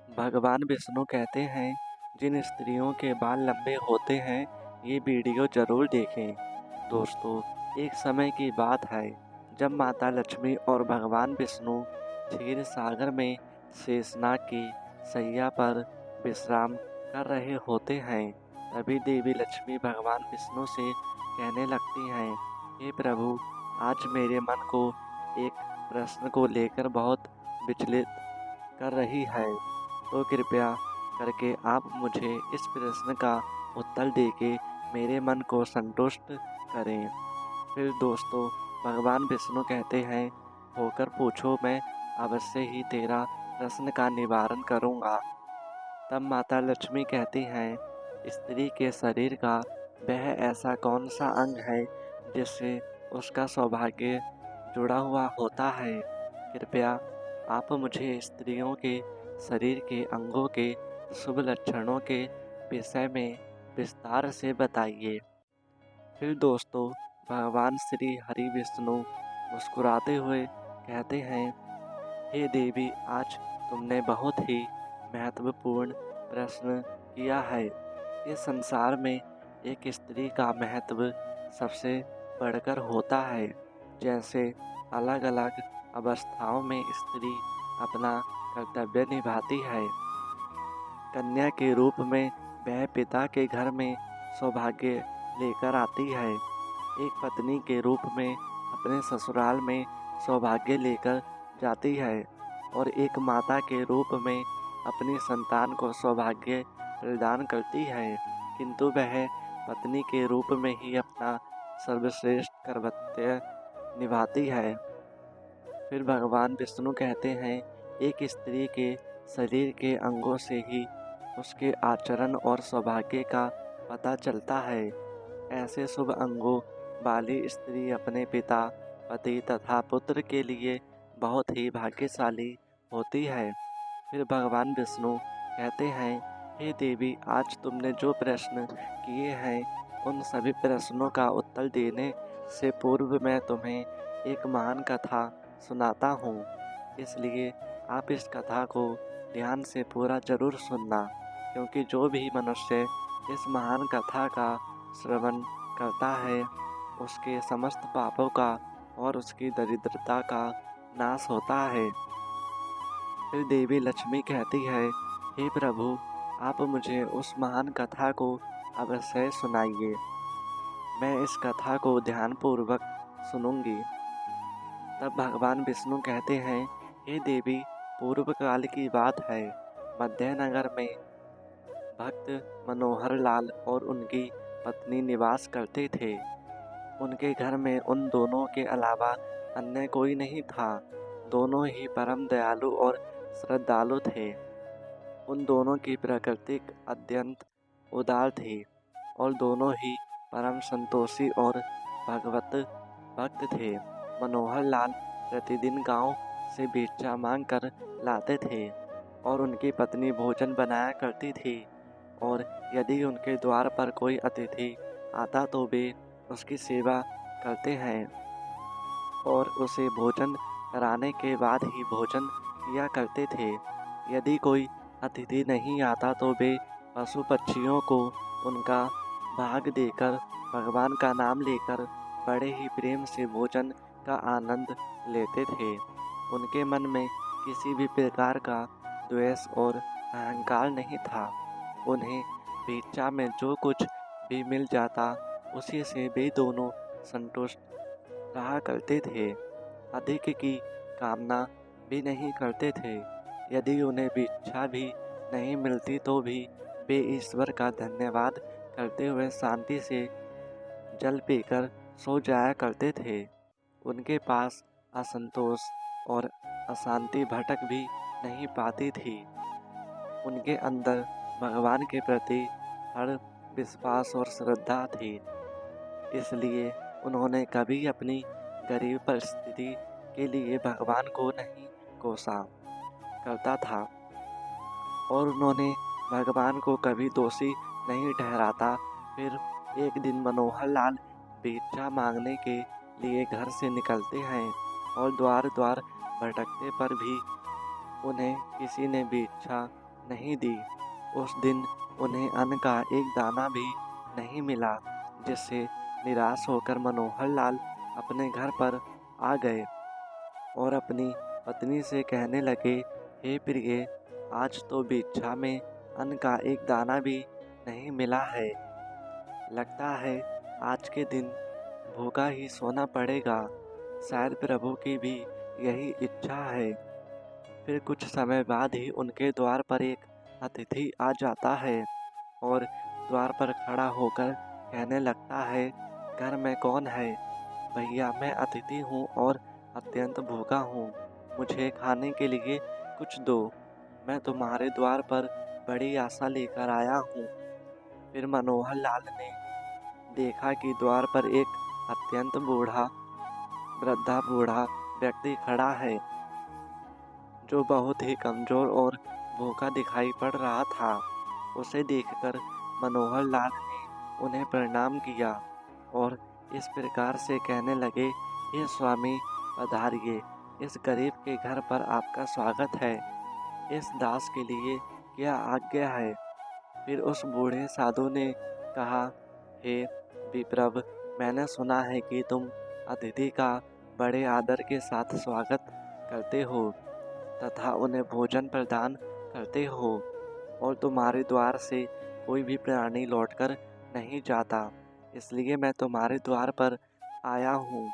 भगवान विष्णु कहते हैं, जिन स्त्रियों के बाल लंबे होते हैं ये वीडियो जरूर देखें। दोस्तों, एक समय की बात है जब माता लक्ष्मी और भगवान विष्णु क्षीर सागर में शेषनाग की शैया पर विश्राम कर रहे होते हैं। तभी देवी लक्ष्मी भगवान विष्णु से कहने लगती हैं, हे प्रभु, आज मेरे मन को एक प्रश्न को लेकर बहुत विचलित कर रही है, तो कृपया करके आप मुझे इस प्रश्न का उत्तर देके मेरे मन को संतुष्ट करें। फिर दोस्तों, भगवान विष्णु कहते हैं, होकर पूछो, मैं अवश्य ही तेरा प्रश्न का निवारण करूँगा। तब माता लक्ष्मी कहती हैं, स्त्री के शरीर का वह ऐसा कौन सा अंग है जिससे उसका सौभाग्य जुड़ा हुआ होता है? कृपया आप मुझे स्त्रियों के शरीर के अंगों के शुभ लक्षणों के विषय में विस्तार से बताइए। फिर दोस्तों, भगवान श्री हरि विष्णु मुस्कुराते हुए कहते हैं, हे देवी, आज तुमने बहुत ही महत्वपूर्ण प्रश्न किया है। इस संसार में एक स्त्री का महत्व सबसे बढ़कर होता है। जैसे अलग अलग अवस्थाओं में स्त्री अपना कर्तव्य निभाती है। कन्या के रूप में वह पिता के घर में सौभाग्य लेकर आती है। एक पत्नी के रूप में अपने ससुराल में सौभाग्य लेकर जाती है और एक माता के रूप में अपनी संतान को सौभाग्य प्रदान करती है। किंतु वह पत्नी के रूप में ही अपना सर्वश्रेष्ठ कर्तव्य निभाती है। फिर भगवान विष्णु कहते हैं, एक स्त्री के शरीर के अंगों से ही उसके आचरण और सौभाग्य का पता चलता है। ऐसे शुभ अंगों वाली स्त्री अपने पिता, पति तथा पुत्र के लिए बहुत ही भाग्यशाली होती है। फिर भगवान विष्णु कहते हैं, हे देवी, आज तुमने जो प्रश्न किए हैं उन सभी प्रश्नों का उत्तर देने से पूर्व मैं तुम्हें एक महान कथा सुनाता हूँ। इसलिए आप इस कथा को ध्यान से पूरा जरूर सुनना, क्योंकि जो भी मनुष्य इस महान कथा का श्रवण करता है उसके समस्त पापों का और उसकी दरिद्रता का नाश होता है। फिर देवी लक्ष्मी कहती है, हे प्रभु, आप मुझे उस महान कथा को अवश्य सुनाइए। मैं इस कथा को ध्यानपूर्वक सुनूंगी। तब भगवान विष्णु कहते हैं, हे देवी, पूर्व काल की बात है। मध्यनगर में भक्त मनोहर लाल और उनकी पत्नी निवास करते थे। उनके घर में उन दोनों के अलावा अन्य कोई नहीं था। दोनों ही परम दयालु और श्रद्धालु थे। उन दोनों की प्रकृति अत्यंत उदार थी और दोनों ही परम संतोषी और भगवत भक्त थे। मनोहर लाल प्रतिदिन गांव से भिक्षा मांग कर लाते थे और उनकी पत्नी भोजन बनाया करती थी, और यदि उनके द्वार पर कोई अतिथि आता तो वे उसकी सेवा करते हैं और उसे भोजन कराने के बाद ही भोजन किया करते थे। यदि कोई अतिथि नहीं आता तो वे पशु पक्षियों को उनका भाग देकर भगवान का नाम लेकर बड़े ही प्रेम से भोजन का आनंद लेते थे। उनके मन में किसी भी प्रकार का द्वेष और अहंकार नहीं था। उन्हें भिक्षा में जो कुछ भी मिल जाता उसी से वे दोनों संतुष्ट रहा करते थे। अधिक की कामना भी नहीं करते थे। यदि उन्हें भिक्षा भी नहीं मिलती तो भी वे ईश्वर का धन्यवाद करते हुए शांति से जल पीकर सो जाया करते थे। उनके पास असंतोष और अशांति भटक भी नहीं पाती थी। उनके अंदर भगवान के प्रति हर विश्वास और श्रद्धा थी। इसलिए उन्होंने कभी अपनी गरीब परिस्थिति के लिए भगवान को नहीं कोसा करता था और उन्होंने भगवान को कभी दोषी नहीं ठहराता। फिर एक दिन मनोहर लाल भिक्षा मांगने के लिए घर से निकलते हैं और द्वार द्वार भटकते पर भी उन्हें किसी ने भिक्षा नहीं दी। उस दिन उन्हें अन्न का एक दाना भी नहीं मिला, जिससे निराश होकर मनोहर लाल अपने घर पर आ गए और अपनी पत्नी से कहने लगे, हे प्रिय, आज तो भिक्षा में अन्न का एक दाना भी नहीं मिला है। लगता है आज के दिन भूखा ही सोना पड़ेगा। शायद प्रभु की भी यही इच्छा है। फिर कुछ समय बाद ही उनके द्वार पर एक अतिथि आ जाता है और द्वार पर खड़ा होकर कहने लगता है, घर में कौन है? भैया, मैं अतिथि हूँ और अत्यंत भूखा हूँ। मुझे खाने के लिए कुछ दो। मैं तुम्हारे द्वार पर बड़ी आशा लेकर आया हूँ। फिर मनोहर लाल ने देखा कि द्वार पर एक अत्यंत बूढ़ा व्यक्ति खड़ा है, जो बहुत ही कमजोर और भूखा दिखाई पड़ रहा था। उसे देखकर मनोहर लाल ने उन्हें प्रणाम किया और इस प्रकार से कहने लगे, हे स्वामी, पधारिए। इस गरीब के घर पर आपका स्वागत है। इस दास के लिए क्या आज्ञा है? फिर उस बूढ़े साधु ने कहा, हे विप्रभ, मैंने सुना है कि तुम अतिथि का बड़े आदर के साथ स्वागत करते हो तथा उन्हें भोजन प्रदान करते हो और तुम्हारे द्वार से कोई भी प्राणी लौटकर नहीं जाता। इसलिए मैं तुम्हारे द्वार पर आया हूँ।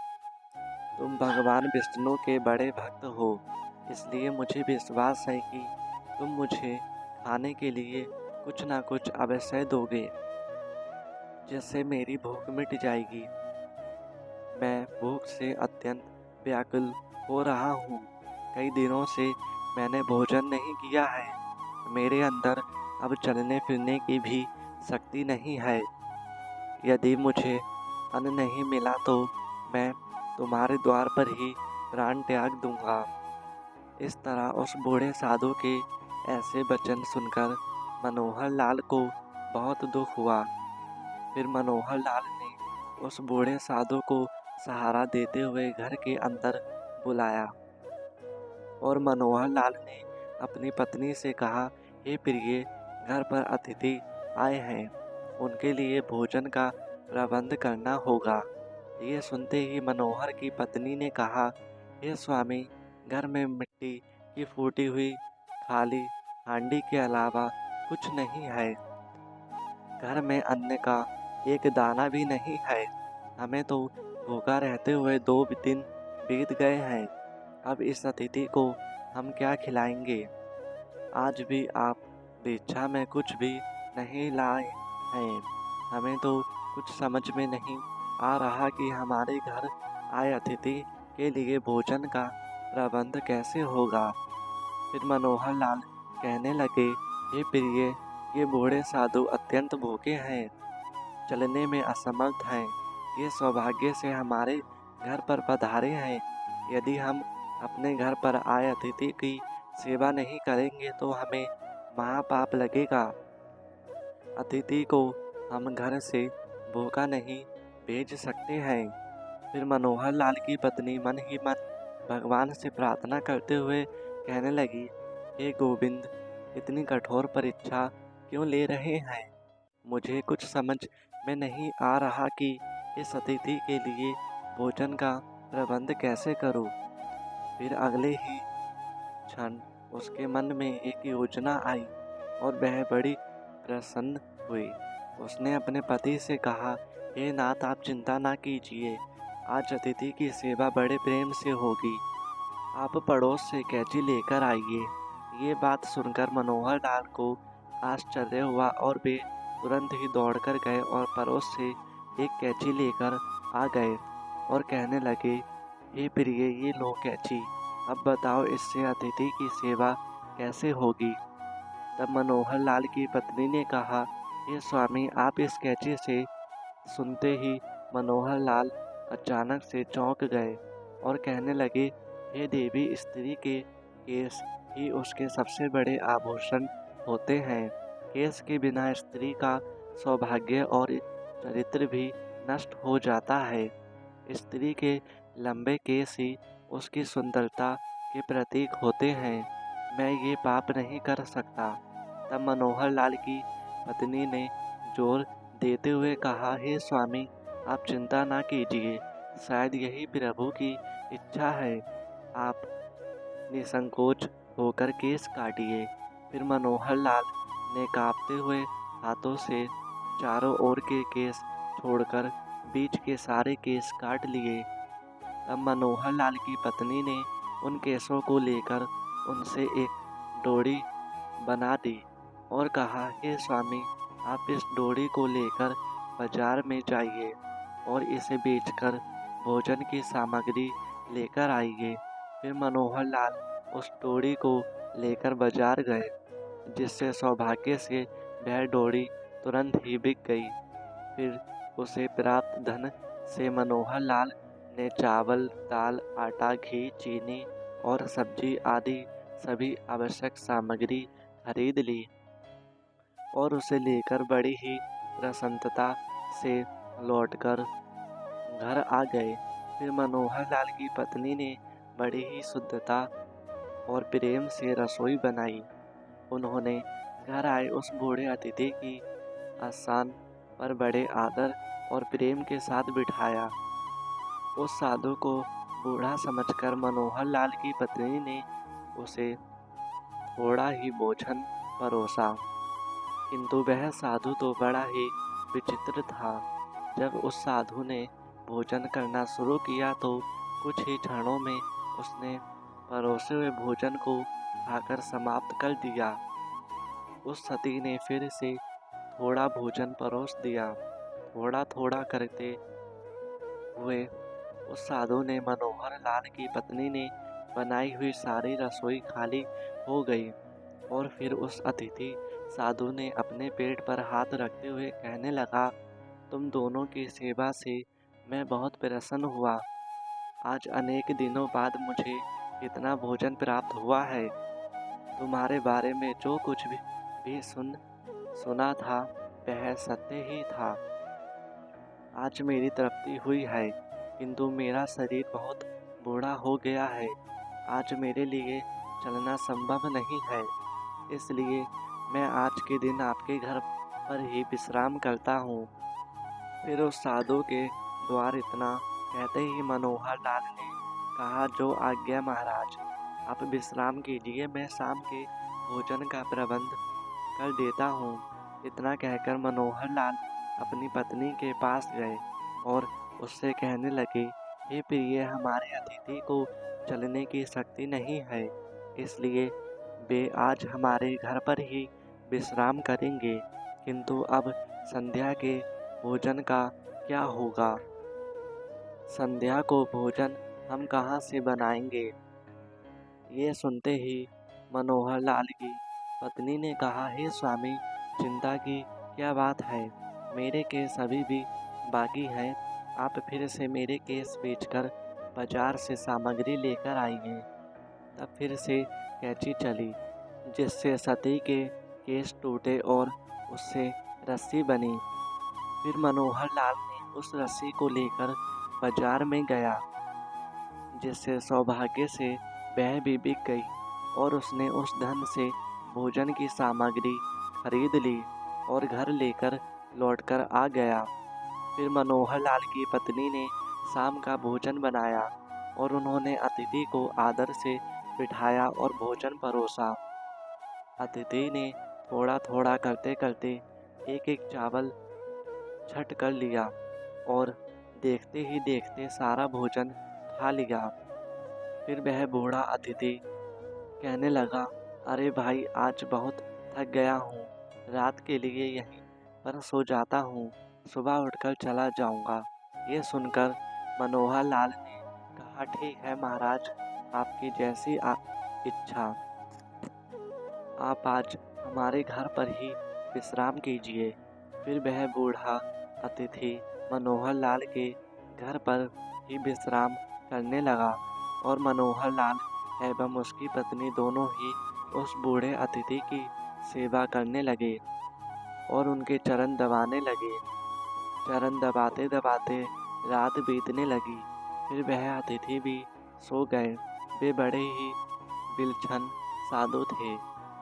तुम भगवान विष्णु के बड़े भक्त हो, इसलिए मुझे विश्वास है कि तुम मुझे खाने के लिए कुछ ना कुछ अवश्य दोगे, जिससे मेरी भूख मिट जाएगी। मैं भूख से अत्यंत व्याकुल हो रहा हूँ। कई दिनों से मैंने भोजन नहीं किया है। मेरे अंदर अब चलने फिरने की भी शक्ति नहीं है। यदि मुझे अन्न नहीं मिला तो मैं तुम्हारे द्वार पर ही प्राण त्याग दूंगा। इस तरह उस बूढ़े साधु के ऐसे वचन सुनकर मनोहर लाल को बहुत दुख हुआ। फिर मनोहर लाल ने उस बूढ़े साधु को सहारा देते हुए घर के अंदर बुलाया और मनोहर लाल ने अपनी पत्नी से कहा, हे प्रिय, घर पर अतिथि आए हैं, उनके लिए भोजन का प्रबंध करना होगा। ये सुनते ही मनोहर की पत्नी ने कहा, हे स्वामी, घर में मिट्टी की फूटी हुई खाली हांडी के अलावा कुछ नहीं है। घर में अन्न का एक दाना भी नहीं है। हमें तो भूखा रहते हुए 2 दिन बीत गए हैं। अब इस अतिथि को हम क्या खिलाएंगे? आज भी आप भिक्षा में कुछ भी नहीं लाए हैं। हमें तो कुछ समझ में नहीं आ रहा कि हमारे घर आए अतिथि के लिए भोजन का प्रबंध कैसे होगा। फिर मनोहर लाल कहने लगे, हे प्रिय, ये बूढ़े साधु अत्यंत भूखे हैं, चलने में असमर्थ हैं। ये सौभाग्य से हमारे घर पर पधारे हैं। यदि हम अपने घर पर आए अतिथि की सेवा नहीं करेंगे तो हमें महापाप लगेगा। अतिथि को हम घर से भूखा नहीं भेज सकते हैं। फिर मनोहर लाल की पत्नी मन ही मन भगवान से प्रार्थना करते हुए कहने लगी, हे गोविंद, इतनी कठोर परीक्षा क्यों ले रहे हैं? मुझे कुछ समझ में नहीं आ रहा कि इस अतिथि के लिए भोजन का प्रबंध कैसे करूं। फिर अगले ही क्षण उसके मन में एक योजना आई और वह बड़ी प्रसन्न हुई। उसने अपने पति से कहा, हे नाथ, आप चिंता ना कीजिए, आज अतिथि की सेवा बड़े प्रेम से होगी। आप पड़ोस से कैंची लेकर आइए। ये बात सुनकर मनोहर लाल को आश्चर्य हुआ और वे तुरंत ही दौड़कर गए और पड़ोस से एक कैंची लेकर आ गए और कहने लगे, हे प्रिय, ये लो कैंची, अब बताओ इससे अतिथि की सेवा कैसे होगी। तब मनोहर लाल की पत्नी ने कहा, हे स्वामी, आप इस कैंची से। सुनते ही मनोहर लाल अचानक से चौंक गए और कहने लगे, हे देवी, स्त्री के केस ही उसके सबसे बड़े आभूषण होते हैं। केस के बिना स्त्री का सौभाग्य और चरित्र भी नष्ट हो जाता है। स्त्री के लंबे केस ही उसकी सुंदरता के प्रतीक होते हैं। मैं ये पाप नहीं कर सकता। तब मनोहर लाल की पत्नी ने जोर देते हुए कहा, हे स्वामी, आप चिंता ना कीजिए, शायद यही प्रभु की इच्छा है। आप निसंकोच होकर केस काटिए। फिर मनोहर लाल ने कांपते हुए हाथों से चारों ओर के केस छोड़कर बीच के सारे केस काट लिए। तब मनोहर लाल की पत्नी ने उन केसों को लेकर उनसे एक डोरी बना दी और कहा, हे स्वामी, आप इस डोरी को लेकर बाजार में जाइए और इसे बेचकर भोजन की सामग्री लेकर आइए। फिर मनोहर लाल उस डोरी को लेकर बाजार गए, जिससे सौभाग्य से वह डोरी तुरंत ही बिक गई। फिर उसे प्राप्त धन से मनोहर लाल ने चावल, दाल, आटा, घी, चीनी और सब्जी आदि सभी आवश्यक सामग्री खरीद ली और उसे लेकर बड़ी ही प्रसन्नता से लौटकर घर आ गए। फिर मनोहर लाल की पत्नी ने बड़ी ही शुद्धता और प्रेम से रसोई बनाई। उन्होंने घर आए उस बूढ़े अतिथि की आसन पर बड़े आदर और प्रेम के साथ बिठाया। उस साधु को बूढ़ा समझकर मनोहर लाल की पत्नी ने उसे थोड़ा ही भोजन परोसा, किंतु वह साधु तो बड़ा ही विचित्र था। जब उस साधु ने भोजन करना शुरू किया तो कुछ ही क्षणों में उसने परोसे हुए भोजन को खाकर समाप्त कर दिया। उस सती ने फिर से थोड़ा भोजन परोस दिया। थोड़ा थोड़ा करते हुए उस साधु ने मनोहर लाल की पत्नी ने बनाई हुई सारी रसोई खाली हो गई और फिर उस अतिथि साधु ने अपने पेट पर हाथ रखते हुए कहने लगा, तुम दोनों की सेवा से मैं बहुत प्रसन्न हुआ। आज अनेक दिनों बाद मुझे इतना भोजन प्राप्त हुआ है। तुम्हारे बारे में जो कुछ भी सुना था वह सत्य ही था। आज मेरी तृप्ति हुई है, किंतु मेरा शरीर बहुत बूढ़ा हो गया है। आज मेरे लिए चलना संभव नहीं है, इसलिए मैं आज के दिन आपके घर पर ही विश्राम करता हूँ। फिर उस साधु के द्वार इतना कहते ही मनोहर लाल ने कहा, जो आज्ञा महाराज, आप विश्राम कीजिए, मैं शाम के भोजन का प्रबंध कर देता हूँ। इतना कहकर मनोहर लाल अपनी पत्नी के पास गए और उससे कहने लगे, हे प्रिय, हमारे अतिथि को चलने की शक्ति नहीं है, इसलिए वे आज हमारे घर पर ही विश्राम करेंगे, किंतु अब संध्या के भोजन का क्या होगा? संध्या को भोजन हम कहाँ से बनाएंगे? ये सुनते ही मनोहर लाल की पत्नी ने कहा, हे स्वामी, चिंता की क्या बात है? मेरे केस अभी भी बाकी हैं। आप फिर से मेरे केस बेचकर बाजार से सामग्री लेकर आइए। तब फिर से कैंची चली, जिससे सती के केस टूटे और उससे रस्सी बनी। फिर मनोहर लाल ने उस रस्सी को लेकर बाजार में गया, जिससे सौभाग्य से वह भी बिक गई और उसने उस धन से भोजन की सामग्री खरीद ली और घर लेकर लौटकर आ गया। फिर मनोहर लाल की पत्नी ने शाम का भोजन बनाया और उन्होंने अतिथि को आदर से बिठाया और भोजन परोसा। अतिथि ने थोड़ा थोड़ा करते करते एक एक चावल छट कर लिया और देखते ही देखते सारा भोजन खा लिया। फिर वह बूढ़ा अतिथि कहने लगा, अरे भाई, आज बहुत थक गया हूँ, रात के लिए यहीं पर सो जाता हूँ, सुबह उठकर चला जाऊँगा। ये सुनकर मनोहर लाल ने कहा, ठीक है महाराज, आपकी जैसी इच्छा। आप आज हमारे घर पर ही विश्राम कीजिए। फिर वह बूढ़ा अतिथि मनोहर लाल के घर पर ही विश्राम करने लगा और मनोहर लाल एवं उसकी पत्नी दोनों ही उस बूढ़े अतिथि की सेवा करने लगे और उनके चरण दबाने लगे। चरण दबाते दबाते रात बीतने लगी। फिर वह अतिथि भी सो गए। वे बड़े ही विलक्षण साधु थे।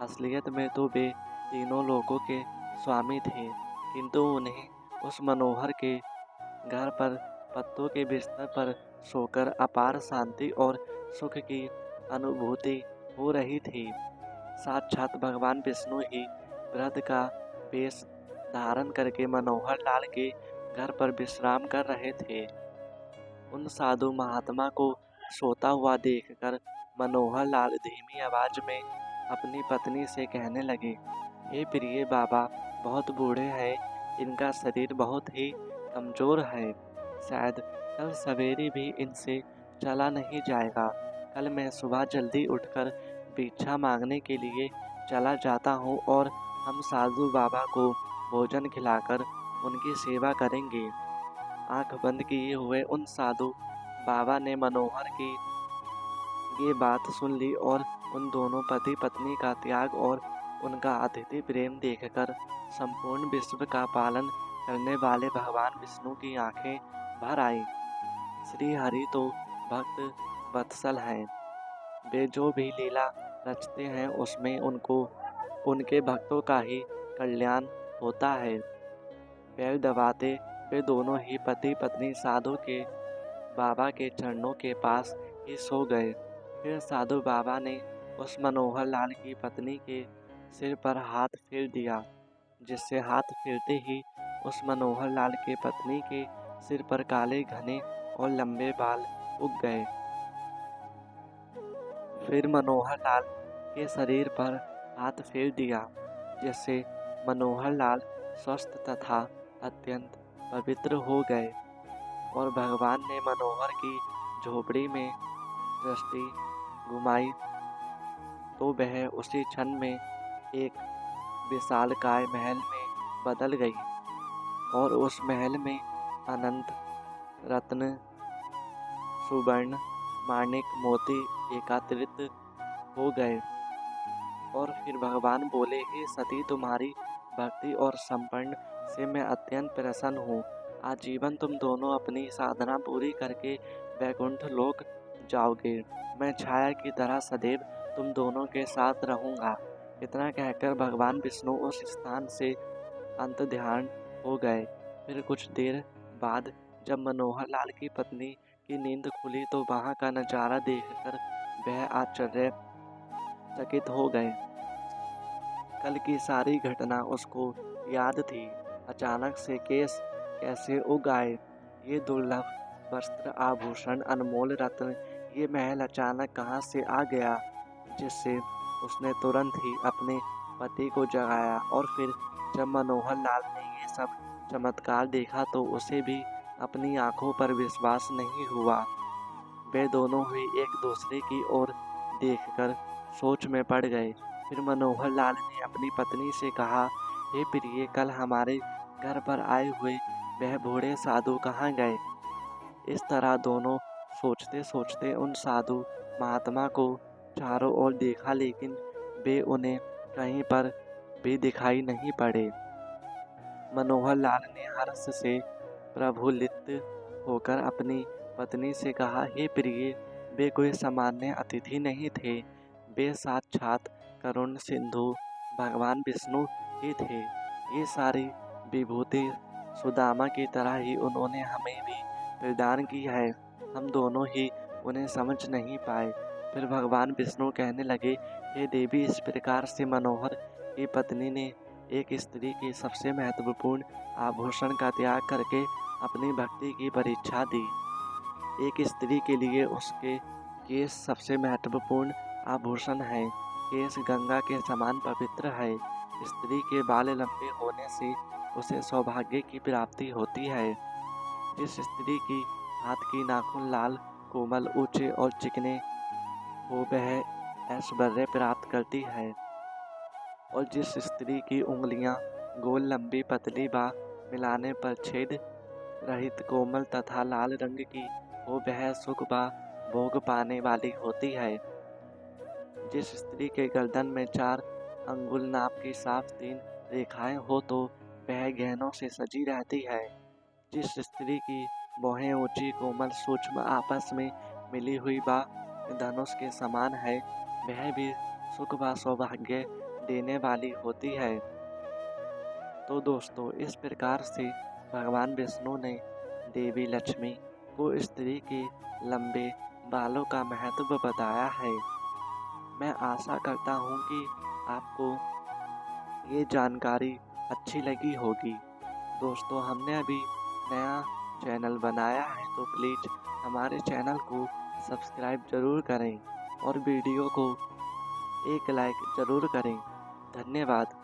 असलियत में तो वे तीनों लोगों के स्वामी थे, किंतु उन्हें उस मनोहर के घर पर पत्तों के बिस्तर पर सोकर अपार शांति और सुख की अनुभूति हो रही थी। साक्षात भगवान विष्णु ही वृद्ध का वेश धारण करके मनोहर लाल के घर पर विश्राम कर रहे थे। उन साधु महात्मा को सोता हुआ देखकर मनोहर लाल धीमी आवाज में अपनी पत्नी से कहने लगे, हे प्रिय बाबा, बहुत बूढ़े हैं, इनका शरीर बहुत ही कमजोर है, शायद कल सवेरे भी इनसे चला नहीं जाएगा। कल मैं सुबह जल्दी उठकर भिक्षा मांगने के लिए चला जाता हूँ और हम साधु बाबा को भोजन खिलाकर उनकी सेवा करेंगे। आंख बंद किए हुए उन साधु बाबा ने मनोहर की ये बात सुन ली और उन दोनों पति पत्नी का त्याग और उनका अतिथि प्रेम देखकर संपूर्ण विश्व का पालन करने वाले भगवान विष्णु की आंखें भर आई। श्री हरि तो भक्त वत्सल हैं, वे जो भी लीला रचते हैं उसमें उनको उनके भक्तों का ही कल्याण होता है। पैर दबाते वे दोनों ही पति पत्नी साधु के बाबा के चरणों के पास ही सो गए। फिर साधु बाबा ने उस मनोहर लाल की पत्नी के सिर पर हाथ फेर दिया, जिससे हाथ फेरते ही उस मनोहर लाल के पत्नी के सिर पर काले घने और लंबे बाल उग गए। फिर मनोहर लाल के शरीर पर हाथ फेर दिया, जिससे मनोहर लाल स्वस्थ तथा अत्यंत पवित्र हो गए और भगवान ने मनोहर की झोपड़ी में दृष्टि घुमाई तो वह उसी क्षण में एक विशालकाय महल में बदल गई और उस महल में अनंत रत्न, सुवर्ण, माणिक, मोती एकत्रित हो गए। और फिर भगवान बोले, हे सती, तुम्हारी भक्ति और समर्पण से मैं अत्यंत प्रसन्न हूँ। आजीवन तुम दोनों अपनी साधना पूरी करके वैकुंठ लोक जाओगे। मैं छाया की तरह सदैव तुम दोनों के साथ रहूँगा। इतना कहकर भगवान विष्णु उस स्थान से अंत ध्यान हो गए। फिर कुछ देर बाद जब मनोहर लाल की पत्नी की नींद खुली तो वहाँ का नज़ारा देखकर वह आश्चर्यचकित हो गए। कल की सारी घटना उसको याद थी। अचानक से केस कैसे उग आए, ये दुर्लभ वस्त्र, आभूषण, अनमोल रत्न, ये महल अचानक कहाँ से आ गया, जिससे उसने तुरंत ही अपने पति को जगाया। और फिर जब मनोहर लाल ने ये सब चमत्कार देखा तो उसे भी अपनी आंखों पर विश्वास नहीं हुआ। वे दोनों ही एक दूसरे की ओर देखकर सोच में पड़ गए। फिर मनोहर लाल ने अपनी पत्नी से कहा, हे प्रिय, कल हमारे घर पर आए हुए वह बूढ़े साधु कहाँ गए? इस तरह दोनों सोचते सोचते उन साधु महात्मा को चारों ओर देखा, लेकिन वे उन्हें कहीं पर भी दिखाई नहीं पड़े। मनोहर लाल ने हर्ष से प्रफुल्लित होकर अपनी पत्नी से कहा, हे प्रिय, वे कोई सामान्य अतिथि नहीं थे, वे साक्षात करुण सिंधु भगवान विष्णु ही थे। ये सारी विभूति सुदामा की तरह ही उन्होंने हमें भी प्रदान की है, हम दोनों ही उन्हें समझ नहीं पाए। फिर भगवान विष्णु कहने लगे, हे देवी, इस प्रकार से मनोहर की पत्नी ने एक स्त्री के सबसे महत्वपूर्ण आभूषण का त्याग करके अपनी भक्ति की परीक्षा दी। एक स्त्री के लिए उसके केस सबसे महत्वपूर्ण आभूषण है। केस गंगा के समान पवित्र है। स्त्री के बाल लंबे होने से उसे सौभाग्य की प्राप्ति होती है। जिस स्त्री की हाथ की नाखून लाल, कोमल, ऊंचे और चिकने हो वह ऐश्वर्य प्राप्त करती है, और जिस स्त्री की उंगलियां गोल, लंबी, पतली व मिलाने पर छेद रहित, कोमल तथा लाल रंग की हो वह सुख व भोग पाने वाली होती है। जिस स्त्री के गर्दन में 4 अंगुल नाप की साफ 3 रेखाएं हो तो वह गहनों से सजी रहती है। जिस स्त्री की भौहें ऊंची, कोमल, सूक्ष्म, आपस में मिली हुई व धनुष के समान है, वह भी सुख व सौभाग्य देने वाली होती है। तो दोस्तों, इस प्रकार से भगवान विष्णु ने देवी लक्ष्मी को स्त्री के लंबे बालों का महत्व बताया है। मैं आशा करता हूँ कि आपको ये जानकारी अच्छी लगी होगी। दोस्तों, हमने अभी नया चैनल बनाया है, तो प्लीज़ हमारे चैनल को सब्सक्राइब ज़रूर करें और वीडियो को एक लाइक ज़रूर करें। धन्यवाद।